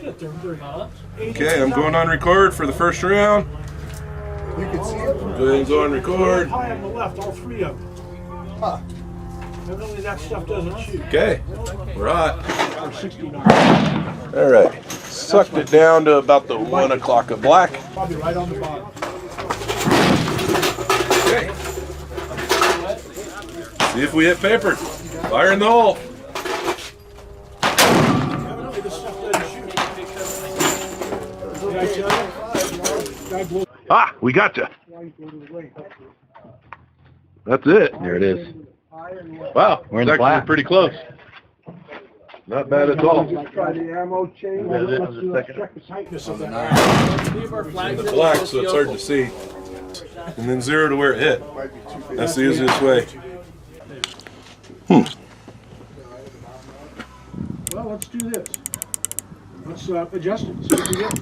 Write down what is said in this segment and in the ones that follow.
Okay, I'm going on record for the first round. You can see it? Go ahead and go on record. High on the left, all three of them. Huh. Evidently that stuff doesn't shoot. Okay, we're hot. Or 69. All right, sucked it down to about the 1 o'clock of black. Probably right on the bottom. Okay. See if we hit paper. Fire in the hole. Evidently this stuff doesn't shoot. Did I tell you? Guy blew. Ah, we got you. That's it. There it is. Wow, We're in the actually black. pretty close. Not bad at all. Try the ammo chain. Check the tightness of that. The black, so it's hard to see. And then 0 to where it hit. That's the easiest way. Well, let's do this. Let's adjust it. See what we get.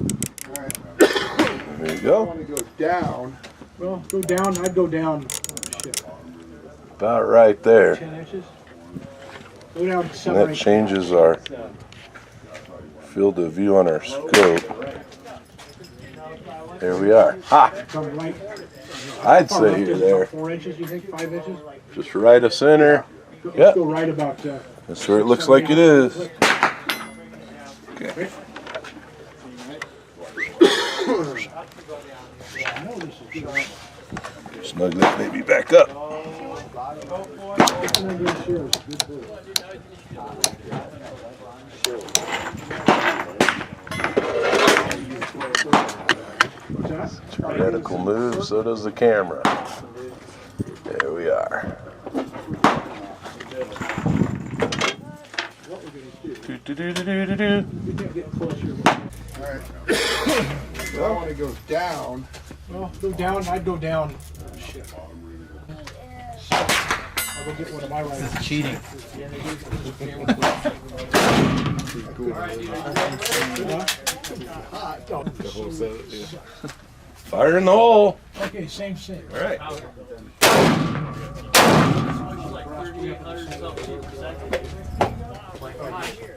There you I go. want to go down. Well, go down. I'd go down. Shit. About right there. 10 inches. Go down And 7 that inches. changes our field of view on our scope. There we are. Ha! Come right. I'd Far say left you're is there. about 4 inches, you think? 5 inches? Just right of center. Let's Yep. go right about. That's where it looks like it is. Okay. Snug that baby back up. Vertical move, so does the camera. There we are. Do-do-do-do-do-do. Alright. So I want to go down. Well, go down. I'd go down. Shit. I'll go get one of my rifles. Cheating. Fire in the hole. Okay, same. All right.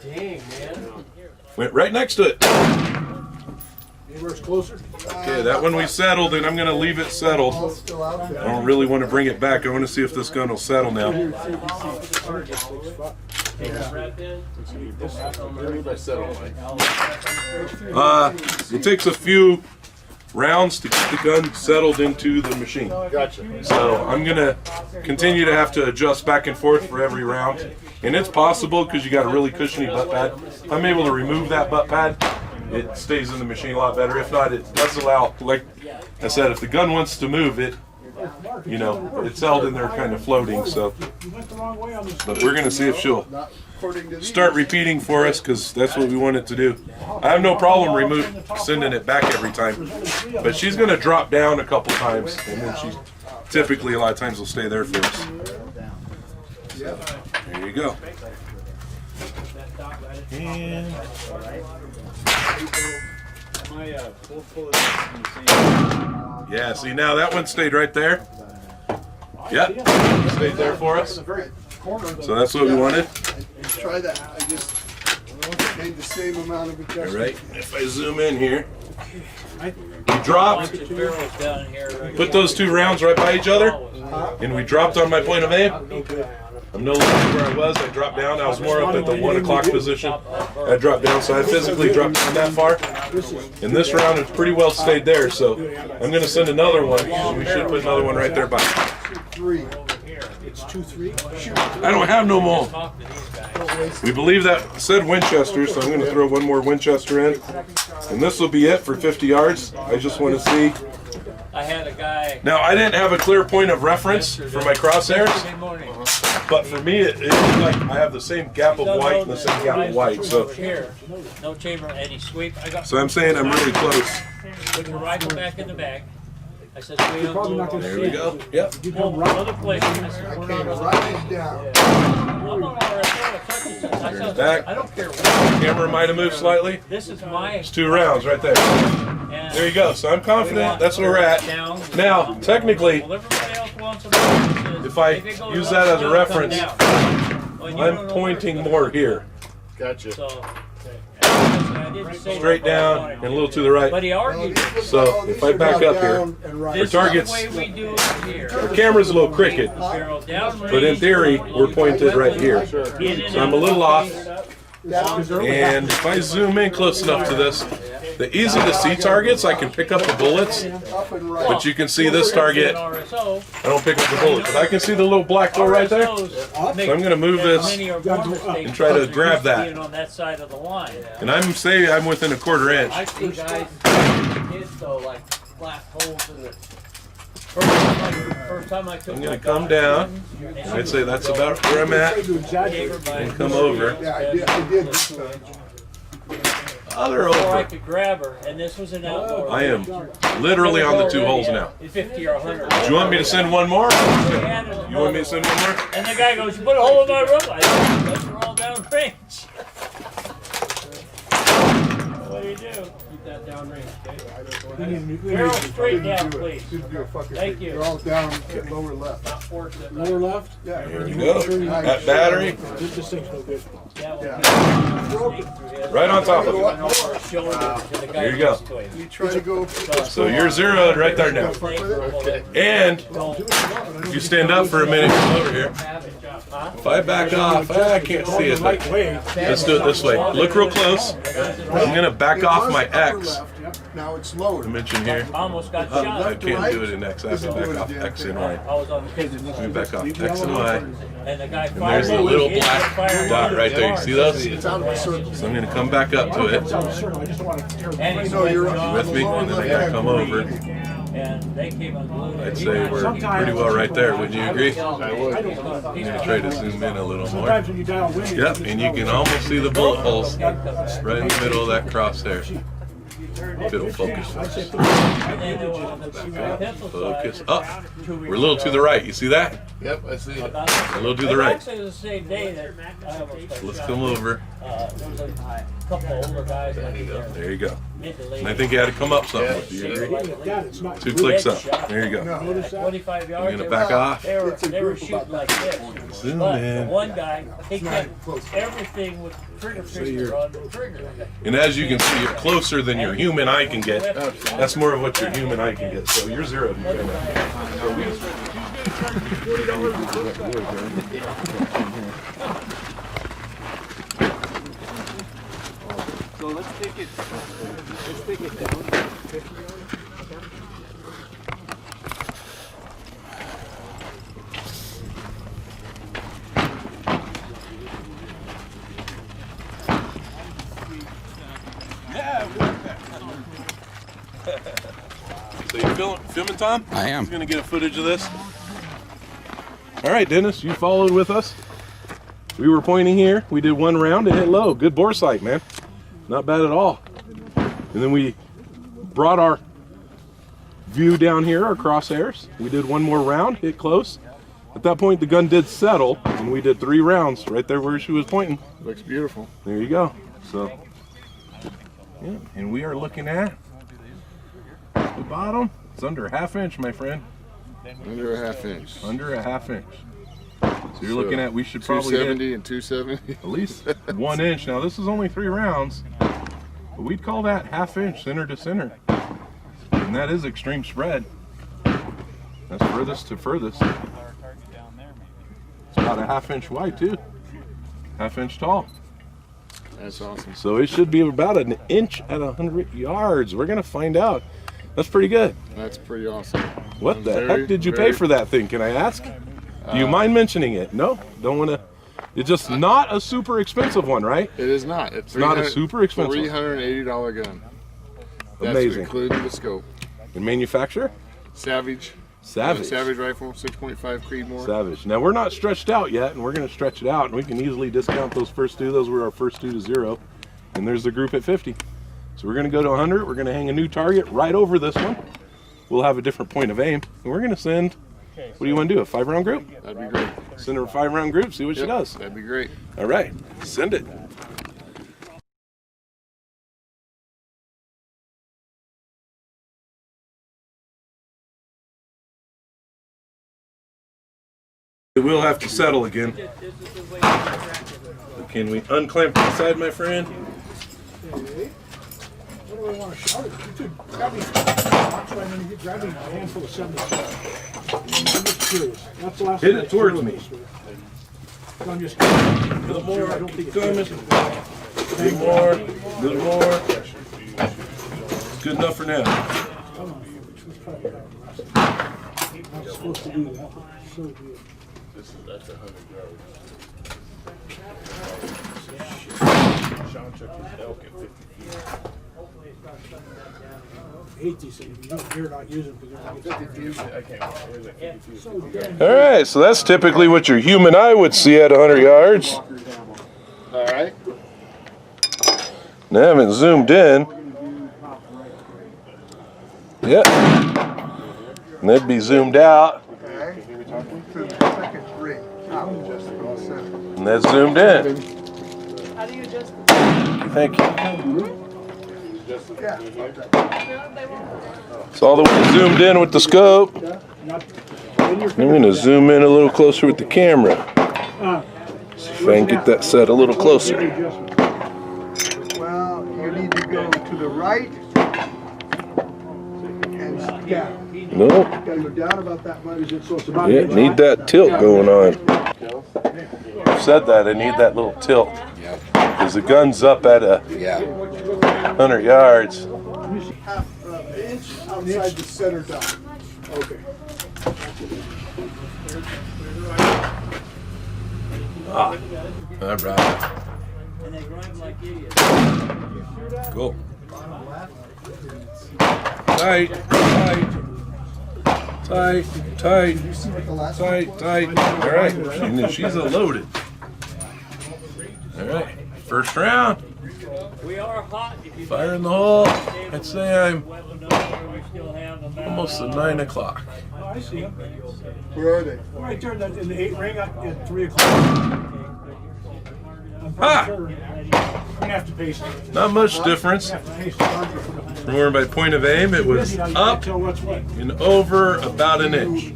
Dang, man. Went right next to it. Anywhere's closer? Okay, that one we settled, and I'm going to leave it settled. Still out I there. don't really want to bring it back. I want to see if this gun will settle now. It takes a few rounds to get the gun settled into the machine. Gotcha. So I'm going to continue to have to adjust back and forth for every round. And it's possible because you got a really cushiony butt pad. I'm able to remove that butt pad. It stays in the machine a lot better. If not, it does allow, like I said, if the gun wants to move it, you know, it's held in there kind of floating. So, You went the wrong way on this. but we're going to see if she'll Not according to these. start repeating for us because that's what we want it to do. I have no problem sending it back every time, but she's going to drop down a couple times, and then she typically a lot of times will stay there for us. There you go. And yeah, see now that one stayed right there. Yep, stayed there for us. So that's what we wanted. Try that. I just made the same amount of All adjustment. right, if I zoom in here, we dropped. Put those 2 rounds right by each other, and we dropped on my point of aim. I'm no longer where I was. I dropped down. I was more up at the 1 o'clock position. I dropped down, so I physically dropped down that far. And this round has pretty well stayed there, so I'm going to send another one. We should put another one right there by. 3. It's 2-3. I don't have no more. We believe that said Winchester, so I'm going to throw one more Winchester in. And this will be it for 50 yards. I just want to see. I had a guy. Now, I didn't have a clear point of reference for my crosshairs, but for me, it looks like I have the same gap of white and the same gap of white. So Here, no chamber, and he sweep. I got. So I'm saying I'm really close. Put your rifle back in the bag. I said, we don't probably not go. gonna There we go. Yep. Well, other place. I said, we're Okay, not gonna. write it down. I'm not gonna I said, back. I don't care what. Camera might have moved slightly. This is my. It's 2 rounds right there. And There you go. So I'm confident that's where we're at. down. Now, technically, Well, everybody else wants to know. if I If it goes use up, that as a down, reference, come down. Well, you I'm don't know pointing what's more here. Gotcha. So, that's the idea. didn't say straight what I down, wanted and to a little do. to the right. But he argued. So if I back up here, This target's- is the way we do it here. the camera's a little crooked, Barrel down but in range, theory, we're pointed right here. in and So I'm a out little of off. the And if I zoom in close enough to this, the easy to see targets, I can pick up the bullets, but you can see this target, RSO. I don't pick up the bullets, but I can see the little black hole right there. So I'm going to move this, and try to grab that. on that side of the line. and I'm saying I'm within a quarter inch. I see guys, kids though, like blast holes in the. First time I took I'm going to come down, and I'd say that's about where I'm at, and come over. Yeah, I did. Other Or I over. could grab her, and this was an outdoor. I am literally on the 2 holes now. 50 or 100. Do you want me to send one more? You want me to send one more? And the guy goes, "You put a hole in my rope." I said, "Those are all down range." What do you do? Keep that down range, okay? Barrel straight down, please. Thank you. They're all down lower left. Lower left? Yeah. There we go. That battery, This thing's no good. right on top of it. There you go. You try to go. So you're zeroed right there now. And if you stand up for a minute, come over here. If I back off, I can't see it, but let's do it this way. Look real close. I'm going to back off my X Now it's lower. dimension here. Almost got I shot. can't do it in X. I have to back off X and Y. I was on the Let me back off X and Y. and the guy And there's the little black dot right there. You see those? It's out of a circle. So I'm going to come back up to it. And he's No, you're With me, and then I got to come over. And they came unglued. I'd say we're pretty well right there. Wouldn't you agree? I'm going to try to zoom in a little more. Sometimes when you dial wind. Yep, and you can almost see the bullet holes right in the middle of that crosshair. If it'll focus for us. Focus up. We're a little to the right. You see that? Yep, I see it. A little to the right. Actually, it was the same day that I almost got Let's shot. come over. There was a couple of older guys that were there, There you go. mid to late. And I think you had to come up something. Do you agree? God, it's not 2 clicks up. There you go. 25 yards. I'm gonna back off. They were shooting like this. Zoom But in. one guy, he kept everything with trigger finger on the trigger. And as you can see, you're closer than your human eye can get. That's more of what your human eye can get. So you're zeroed. So let's take it down. So you filming, Tom? I am. He's gonna get a footage of this. All right, Dennis, you followed with us. We were pointing here. We did 1 round and hit low. Good bore sight, man. Not bad at all. And then we brought our view down here, our crosshairs. We did 1 more round, hit close. At that point, the gun did settle, and we did 3 rounds right there where she was pointing. Looks beautiful. There you go. So, yeah, and we are looking at the bottom. It's under a 1/2 inch, my friend. Under a 1/2 inch. Under a 1/2 inch. So you're looking at, we should probably hit 270 and 270. at least 1 inch. Now this is only 3 rounds, but we'd call that 1/2 inch center to center. And that is extreme spread. That's furthest to furthest. It's about a 1/2 inch wide too. 1/2 inch tall. That's awesome. So it should be about 1 inch at 100 yards. We're gonna find out. That's pretty good. That's pretty awesome. What the Very, heck did you pay very- for that thing? Can I ask? Do you mind mentioning it? No? Don't want to. It's just not a super expensive one, right? It is not. It's not a super expensive. $380 gun. That's Amazing. including the scope. And manufacturer? Savage. Savage. Savage rifle, 6.5 Creedmoor. Savage. Now we're not stretched out yet, and we're going to stretch it out, and we can easily discount those first 2. Those were our first 2 to 0. And there's the group at 50. So we're going to go to 100. We're going to hang a new target right over this one. We'll have a different point of aim, and we're going to send. What do you want to do? A 5-round group? That'd be great. Send her a 5-round group. See what she Yep, does. That'd be great. All right. Send it. It will have to settle again. Can we unclamp the side, my friend? want to shout it? You could grab me. Grab me a handful of 77. I'm just curious. That's the last Hit time it I towards threw me. this week. So I'm just curious. Little more. I don't think it's Little more. Little more. It's good enough for now. I'm supposed to do that. So good. That's 100 yards. Sean took his elk at 50 feet. I hate these things. You're not using them because they're not 50 feet. I can't watch it. Like 50 feet. so damn. All right, so that's typically what your human eye would see at 100 yards. All right. I haven't zoomed in. Yep. And that'd be zoomed out. Okay. To the second three. Out just in the center. And that's zoomed in. How do you adjust it? Thank you. Yeah. It's all the way zoomed in with the scope. I'm going to zoom in a little closer with the camera. See if I can get that set a little closer. Well, you need to go to the right. And yeah. Nope. You gotta go down about that much. So it's about Yeah, need that tilt going on. I said that, I need that little tilt. Because the gun's up at 100 yards. Half inch outside the center dot. Okay. All right. And they grind like idiots. Cool. Tight, tight, tight, tight, tight, tight. All right, she's a loaded. All right, first round. We are hot. If you Fire in the hole. I'd say I'm we still have about almost at 9 o'clock. Oh, I see them. Where are they? Right there in the 8 ring at 3 o'clock. I'm Ah! pretty sure. I'm gonna have to pace it. Not much difference. Have to pace it. From where my point of aim, it was up Tell what's what. and over about an inch.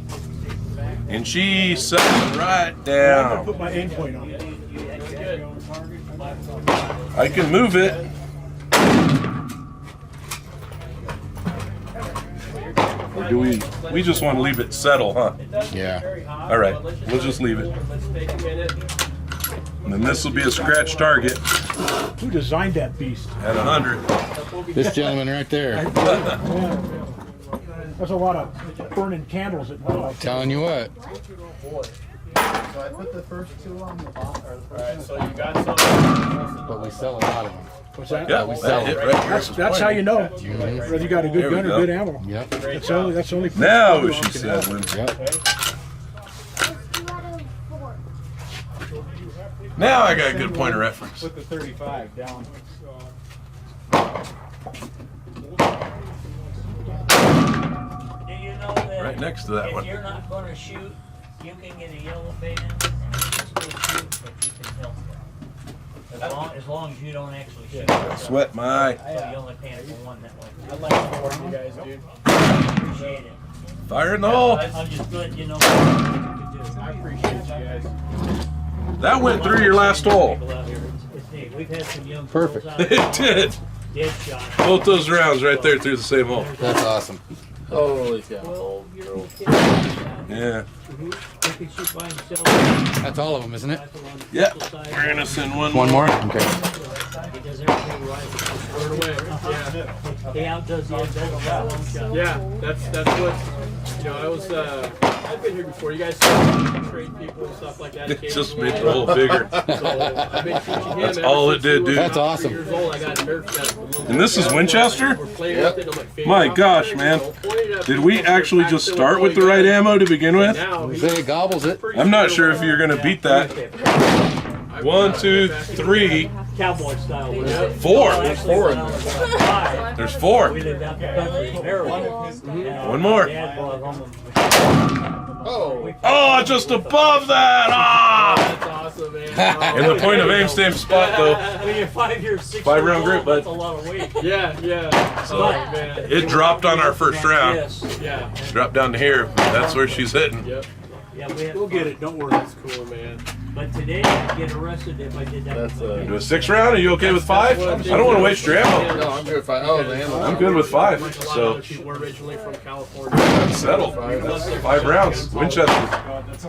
And she set it right I'm gonna down. put my aim point on it. I can move it. Or do we just want to leave it settle, huh? Yeah. All right, we'll just leave it. And then this will be a scratch target Who designed that beast? at 100. This gentleman right there. There's a lot of burning candles at night. Telling you what. So I put the first two on the bottom. Alright, so you got some. But we sell a lot of them. What's that? Yeah, that hit right here. That's how you know Mhm. whether you got a good There we gun go. or good ammo. Yep. That's the only. Now what she said when. Yep. Now I got a good point of reference. Put the 35 down. Do you know that Right next to that if one. you're not going to shoot, you can get a yellow band and still shoot, but you can help them. As long as you don't actually shoot. Sweat my eye. So you only paying for one that way. I'd like to support you guys, dude. Appreciate it. Fire in the hole. I'm just letting you know what you can do. I appreciate you guys. That went through your last hole. People out here, it's neat. We've had some young Perfect. girls out It did. dead shot. Both those rounds right there through the same hole. That's awesome. Holy cow. 12-year-old kid. Yeah. They can shoot by himself. That's all of them, isn't it? Yeah. We're gonna send one. One more? Okay. He does everything right. Throw it away. Yeah. He outdoes the other. Yeah, that's what, you know, I've been here before. You guys trade people and stuff like that. It just made the hole bigger. So I've been teaching him. That's ever all it since we did, were dude. That's about awesome. 3 years old. I got nerfed. And this is Winchester? We're playing with it. I'm like, "Fade My off gosh, the man. trigger, point it up, Did we back actually to just the start with the point right gun. ammo to begin with? Now he's Say it gobbles it. pretty I'm not sure sure if you're gonna beat that. 1, 2, 3. Cowboy style. Yep. 4. There's 4 in there. There's We 4. lived out in the country in Maryland. One more. Dad brought home a Oh, Oh, just above that. Ah! that's awesome, man. In the point of aim same spot though. When you're 5 years, 6 5 years round old, group, bud. that's a lot of weight. Yeah. So Sorry, man. it dropped on our first round. Yes. Yeah. Dropped down to here. That's where she's hitting. Yep. Yeah, we have We'll get it. Don't worry. That's cool, man. But today I'd get arrested if I did that. That's Do a 6 round? Are you okay with 5? I don't want to waste your ammo. No, I'm good if I. Oh, the ammo. I'm good with 5. A lot of So other people were originally from California. that's settled. That's 5 rounds. Winchester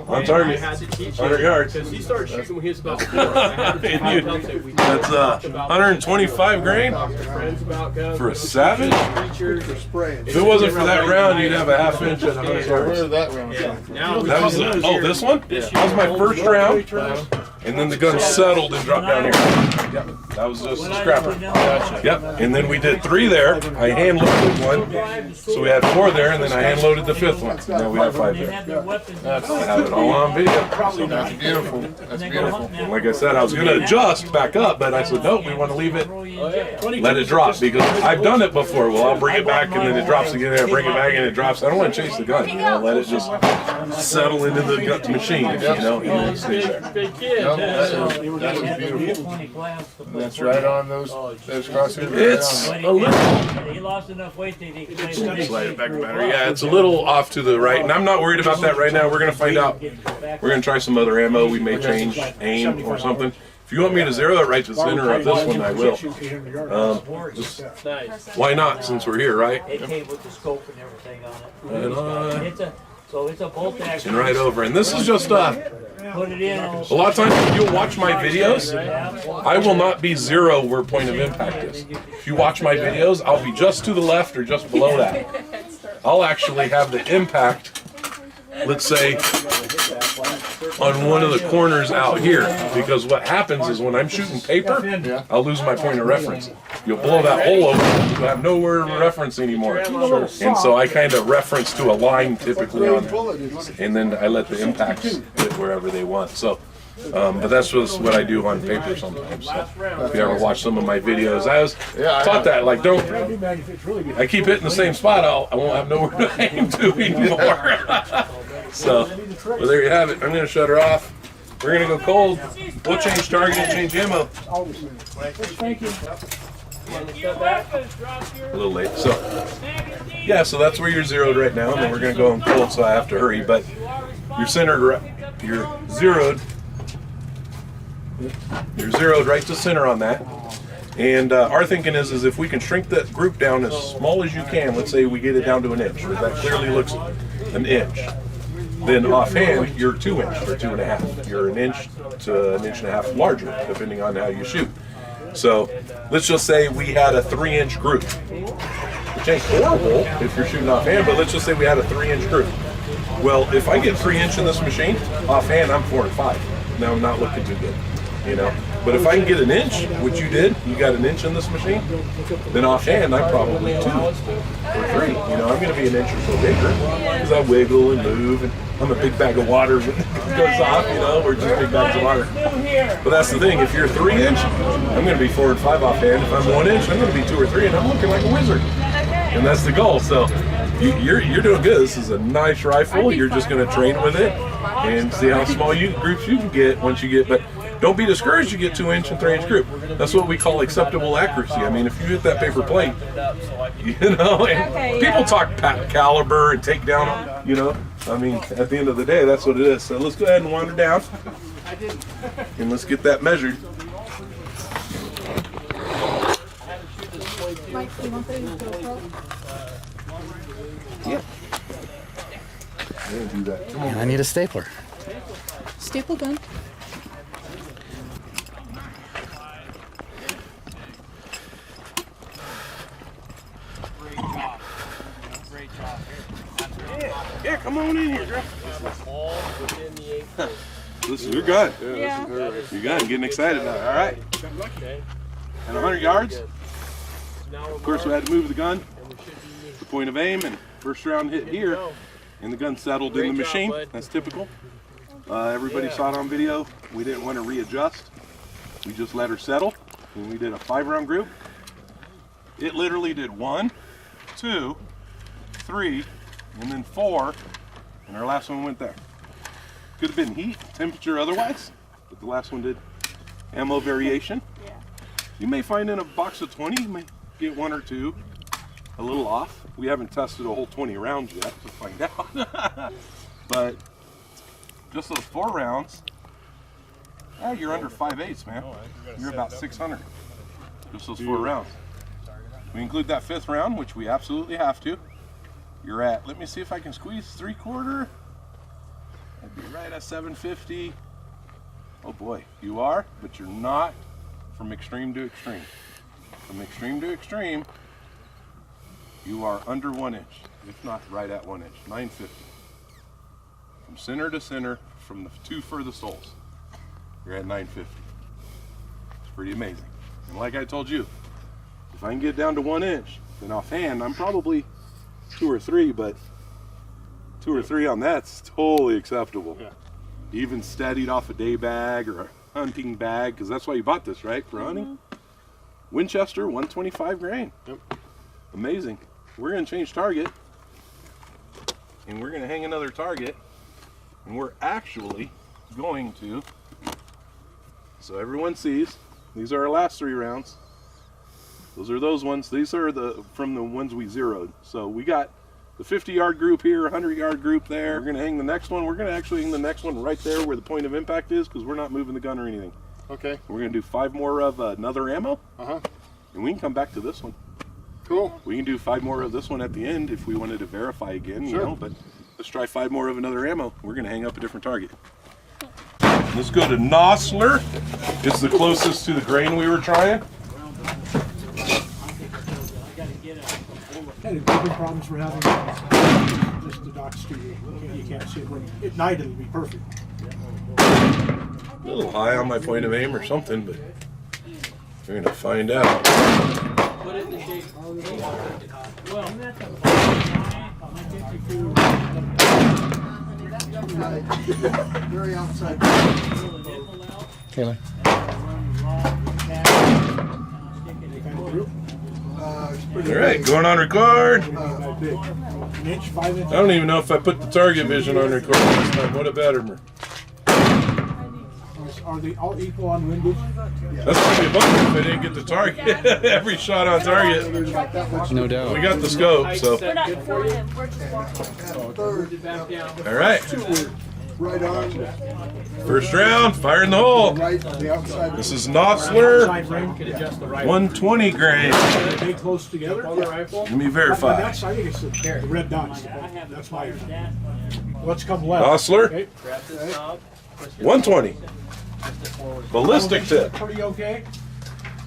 on I target. had to teach 100 yards. because he started shooting when he was about 4. I had to And you- tell him that we That's talked about 125 grain talk to friends about guns, for a savage. creatures. Spraying. If it wasn't for that round, you'd have a half inch at 100 Where yards. did that round come from? Now That was the, oh, this one? That was my first round, and then the gun settled and dropped down here. Yep, that was just a scrapper. Yep, and then we did 3 there. I hand loaded one, so we had 4 there, and then I hand loaded the 5th one. Now we have 5 They there. have their weapons. I have it all on video. That's beautiful. That's beautiful. And like I said, I was gonna adjust back up, but I said, no, we want to leave it, let it drop, because I've done it before. Well, I'll bring it back and then it drops again, and I bring it back and it drops. I don't want to chase the gun, you know, let it just settle into the gut machine, you know, and then it stays there. Big kid. Yep, Yeah. that was beautiful. That's right on those crosshairs. It's But a little, he lost enough weight that he could slide it back better. Yeah, it's a little off to the right, and I'm not worried about that right now. We're gonna find out. We're gonna try some other ammo. We may change aim or something. If you want me to zero it right to the center of this one, I will. Just, Nice. why not, since we're here, right? It came with the scope and everything on it. And, It's a bolt action. and right over. And this is just, Put it in. a lot of times if you'll watch my videos, I will not be 0 where point of impact is. If you watch my videos, I'll be just to the left or just below that. I'll actually have the impact, let's say, on one of the corners out here, because what happens is when I'm shooting paper, I'll lose my point of reference. You'll blow that hole open, you'll have nowhere to reference anymore. And so I kind of reference to a line typically on, and then I let the impacts hit wherever they want. So, but that's just what I do on paper sometimes. So if you ever watch some of my videos, I was taught that, like, don't, I keep hitting the same spot, I won't have nowhere to aim to anymore. So, well, there you have it. I'm going to shut her off. We're going to go cold. We'll change target and change ammo. Thank you. A little late. So, yeah, so that's where you're zeroed right now. And then we're going to go in cold, so I have to hurry. But you're centered, you're zeroed. You're zeroed right to center on that. And our thinking is if we can shrink that group down as small as you can, let's say we get it down to 1 inch, or that clearly looks 1 inch. Then offhand, you're 2 inch or 2.5. You're 1 inch to 1.5 inches larger, depending on how you shoot. So let's just say we had a 3-inch group. Which ain't horrible if you're shooting offhand, but let's just say we had a 3-inch group. Well, if I get 3 inch in this machine, offhand I'm 4 and 5. Now I'm not looking too good, you know. But if I can get 1 inch, which you did, you got 1 inch in this machine, then offhand I'm probably 2 or 3. You know, I'm going to be 1 inch or so bigger because I wiggle and move, and I'm a big bag of water when it goes off. You know, we're just big bags of water. But that's the thing. If you're 3 inch, I'm going to be 4 and 5 offhand. If I'm 1 inch, I'm going to be 2 or 3, and I'm looking like a wizard. And that's the goal. So you're doing good. This is a nice rifle. You're just going to train with it and see how small groups you can get once you get. But don't be discouraged you get 2 inch and 3 inch group. That's what we call acceptable accuracy. I mean, if you hit that paper plate, you know, and people talk caliber and take down, you know. I mean, at the end of the day, that's what it is. So let's go ahead and wander down, and let's get that measured. Mike, you want those GoPro? Yeah. I'm gonna do that. Come on. I need a stapler. Staple gun. Yeah, come on in here, girl. All within the 8 feet. Listen, you're good. Yeah. You're good. I'm getting excited now. All right. Okay. And 100 yards. Now Of course, we had to move the gun, the point of aim, and first round hit here, and the gun settled in the machine. That's typical. Everybody saw it on video. We didn't want to readjust. We just let her settle, and we did a 5-round group. It literally did 1, 2, 3, and then 4, and our last one went there. Could have been heat, temperature, otherwise, but the last one did ammo variation. You may find in a box of 20, you may get 1 or 2 a little off. We haven't tested a whole 20 rounds yet to find out. But just those 4 rounds, All right, you're under 5/8, man. You're about 600. Just those 4 rounds. We include that 5th round, which we absolutely have to. You're at, let me see if I can squeeze 3/4. That'd be right at 750. Oh boy, you are, but you're not from extreme to extreme. From extreme to extreme, you are under 1 inch, if not right at 1 inch, 950. From center to center, from the 2 furthest holes, you're at 950. It's pretty amazing. And like I told you, if I can get down to 1 inch, then offhand, I'm probably 2 or 3, but 2 or 3 on that's totally acceptable. Yeah. Even steadied off a day bag or a hunting bag, because that's why you bought this, right? For hunting? Winchester, 125 grain. Yep. Amazing. We're going to change target, and we're going to hang another target, and we're actually going to, so everyone sees, these are our last 3 rounds. Those are those ones. These are from the ones we zeroed. So we got the 50-yard group here, 100-yard group there. We're going to hang the next one. We're going to actually hang the next one right there where the point of impact is, because we're not moving the gun or anything. Okay. We're going to do 5 more of another ammo, Uh-huh. and we can come back to this one. Cool. We can do 5 more of this one at the end if we wanted to verify again, Sure. you know, but let's try 5 more of another ammo. We're going to hang up a different target. Let's go to Nosler. It's the closest to the grain we were trying. And the big problems we're having is just the dock studio. You can't see it when at night. It'll be perfect. A little high on my point of aim or something, but we're going to find out. Put it in the shape. Well, Very outside. Taylor. It's pretty All right, big. going on record. That big. An inch, 5 inches. I don't even know if I put the target vision on record this time. What about it? Are they all equal on windage? That's going to be a bummer if I didn't get the target. Every shot on target. There's not that much. No doubt. We got the scope, so. we're not throwing him. We're just walking. Third. Back down. All right, Right on. first round, fire in the hole. Right. The outside. This is Nosler, Side ring. Can adjust the rifle. 120 grain. Are they close together? On the rifle. Let me But verify. that's, I think it's the red dots. That's my. Let's come left. Nosler, Okay. Grab this knob. 120. Ballistic tip. Pretty okay.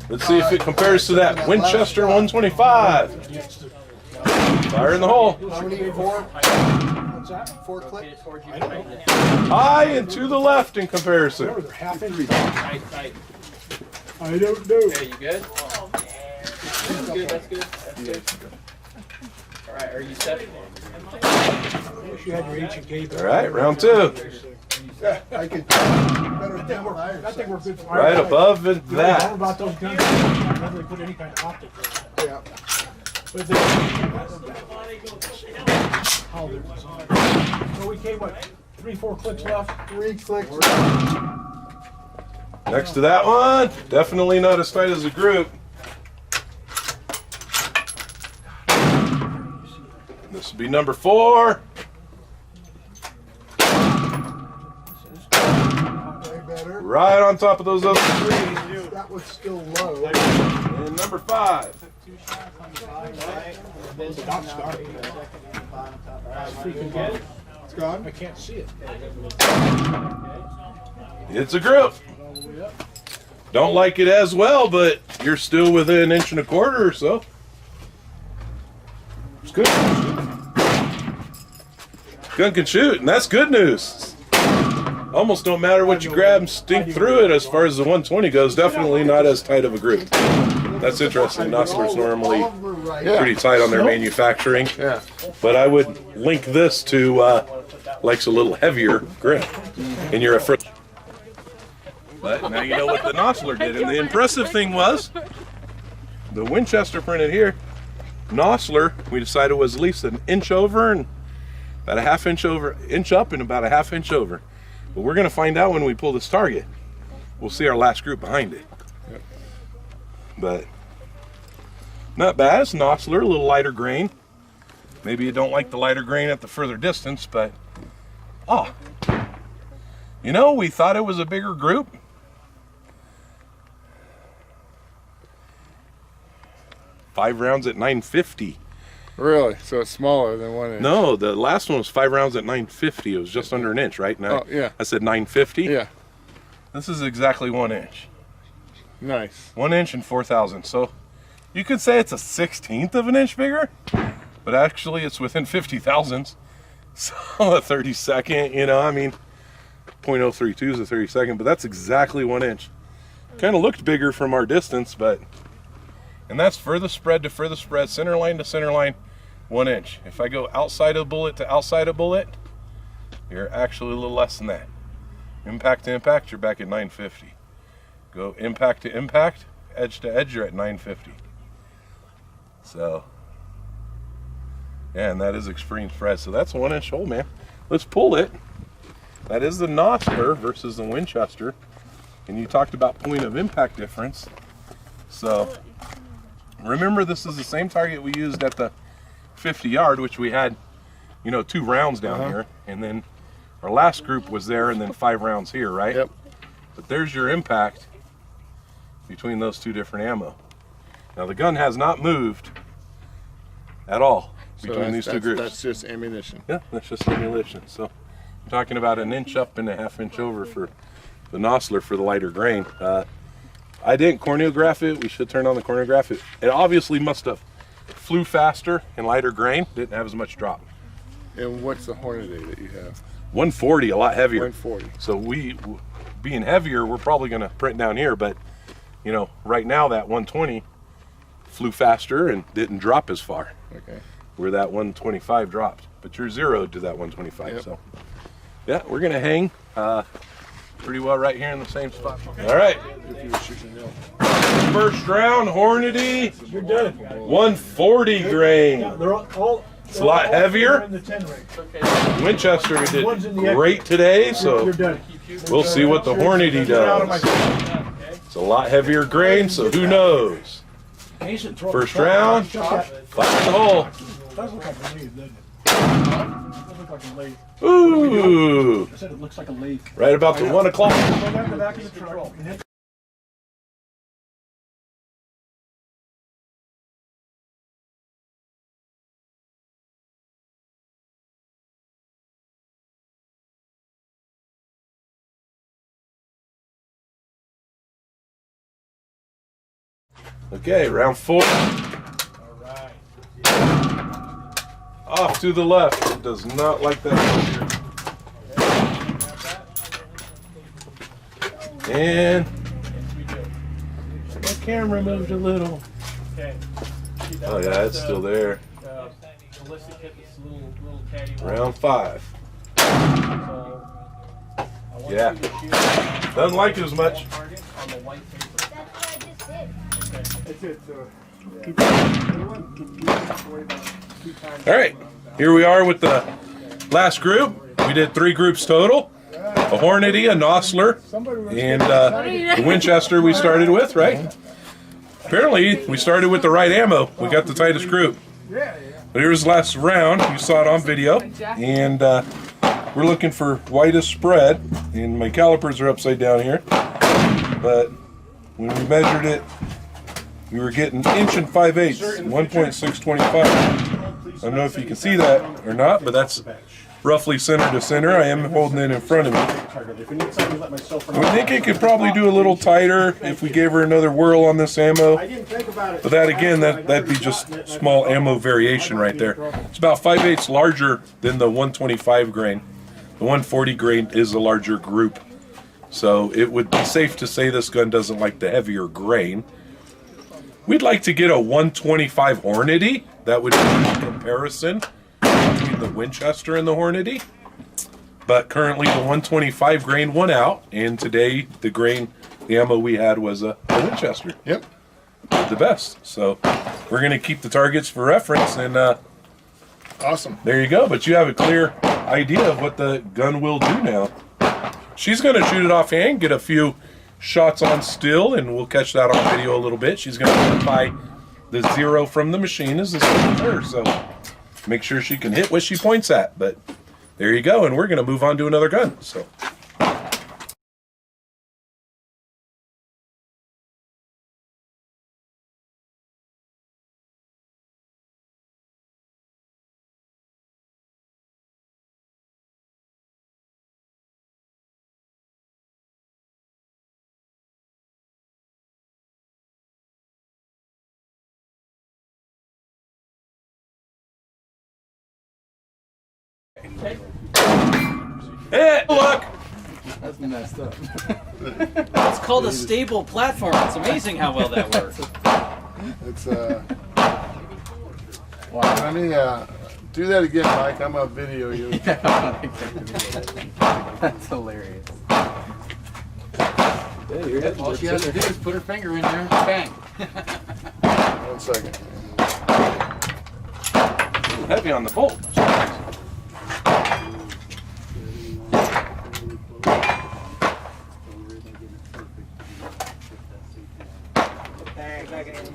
Let's see if it compares to that Winchester 125. Yes. Fire in the hole. How many? 4? What's that? 4 clicks? High and to the left in comparison. Whatever, they're half inch. Tight, tight. I don't know. Okay, you good? That's good, that's good, that's good. Alright, are you set? Wish you had your H and K. All right, round 2. Yeah, I could. Better I than think fire. we're good for Right above All that. about those guns. I never put any kind of optic. Yeah. But they, how they're designed. So we came, what, 3-4 clicks left? 3 clicks. Next to that one, definitely not as tight as a group. This will be number 4. Way better. Right on top of those other 3. That was still low. And number 5. The dot's dark. Freaking good. It's gone. I can't see it. It's a group. Don't like it as well, but you're still within 1.25 inches or so. It's good. Gun can shoot, and that's good news. Almost don't matter what you grab and stink through it as far as the 120 goes. Definitely not as tight of a group. That's interesting. Nosler's normally All of them are right. pretty tight on their manufacturing. Yeah. But I would link this to likes a little heavier grip in your effort. But now you know what the Nosler did. And the impressive thing was the Winchester printed here. Nosler, we decided was at least 1 inch over and about a 1/2 inch over, inch up and about a 1/2 inch over. But we're going to find out when we pull this target. We'll see our last group behind it. But not bad. It's Nosler, a little lighter grain. Maybe you don't like the lighter grain at the further distance, but you know, we thought it was a bigger group. 5 rounds at 950. Really? So it's smaller than 1 inch? No, the last one was 5 rounds at 950. It was just under an inch, right? Oh, yeah. I said 950. Yeah. This is exactly 1 inch. Nice. 1 inch and 4,000. So you could say it's a 1/16 of an inch bigger, but actually it's within 50 thousandths. So a 32nd, you know, I mean, 0.032 is a 32nd, but that's exactly 1 inch. Kind of looked bigger from our distance, but, and that's furthest spread to furthest spread, center line to center line, 1 inch. If I go outside of bullet to outside of bullet, you're actually a little less than that. Impact to impact, you're back at 950. Go impact to impact, edge to edge, you're at 950. So, yeah, and that is extreme spread. So that's a 1 inch hole, man. Let's pull it. That is the Nosler versus the Winchester. And you talked about point of impact difference. So remember, this is the same target we used at the 50 yard, which we had, you know, 2 rounds down here. And then our last group was there and then 5 rounds here, right? Yep. But there's your impact between those 2 different ammo. Now the gun has not moved at all between these 2 groups. That's just ammunition. Yeah, that's just ammunition. So I'm talking about an inch up and a half inch over for the Nosler for the lighter grain. I didn't corneograph it. We should turn on the corneograph. It obviously must have flew faster and lighter grain. Didn't have as much drop. And what's the Hornady that you have? 140, a lot heavier. 140. So being heavier, we're probably going to print down here, but you know, right now that 120 flew faster and didn't drop as far. Okay. Where that 125 dropped, but you're zeroed to that 125. Yep. So yeah, we're gonna hang pretty well right here in the same spot. All right, first round Hornady. You're done. 140 grain. They're all. It's a lot heavier. In the 10 ring. Winchester did great today, so You're done. we'll see what the Hornady does. It's a lot heavier grain, so who knows? First round, flat in the hole. Does look like a lathe, doesn't it? Does look like a lathe. Ooh, I said it looks like a lathe. right about the 1 o'clock. Go back to the back of the truck. And hit. Okay, round 4. Off to the left. It does not like that. And my camera moved a little. Oh yeah, it's still there. Round 5. Yeah, doesn't like it as much. That's it. All right, here we are with the last group. We did 3 groups total. A Hornady, a Nosler, and the Winchester we started with, right? Apparently, we started with the right ammo. We got the tightest group. But here's the last round. You saw it on video. And we're looking for widest spread. And my calipers are upside down here. But when we measured it, we were getting 1 5/8, 1.625. I don't know if you can see that or not, but that's roughly center to center. I am holding it in front of me. We think it could probably do a little tighter if we gave her another whirl on this ammo. But that again, that'd be just small ammo variation right there. It's about 5/8 larger than the 125 grain. The 140 grain is a larger group. So it would be safe to say this gun doesn't like the heavier grain. We'd like to get a 125 Hornady. That would be a comparison between the Winchester and the Hornady. But currently the 125 grain won out, and today the ammo we had was a Winchester. Yep. The best. So we're gonna keep the targets for reference, and Awesome. there you go. But you have a clear idea of what the gun will do now. She's gonna shoot it offhand, get a few shots on still, and we'll catch that on video a little bit. She's going to identify the 0 from the machine as the same as her, so make sure she can hit what she points at. But there you go, and we're going to move on to another gun. So. Hit! Look! That's messed up. It's called a stable platform. It's amazing how well that works. It's Let me do that again, Mike. I'm gonna video you. That's hilarious. All she has to do is put her finger in there, bang. 1 second. Heavy on the bolt.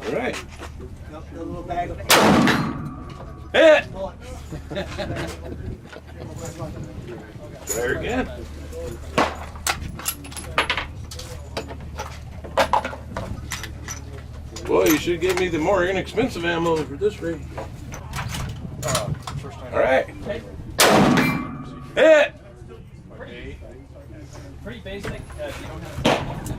All right. The little bag of Hit! There again. Boy, you should give me the more inexpensive ammo for this rig. All right. Hit! Pretty basic. You don't have to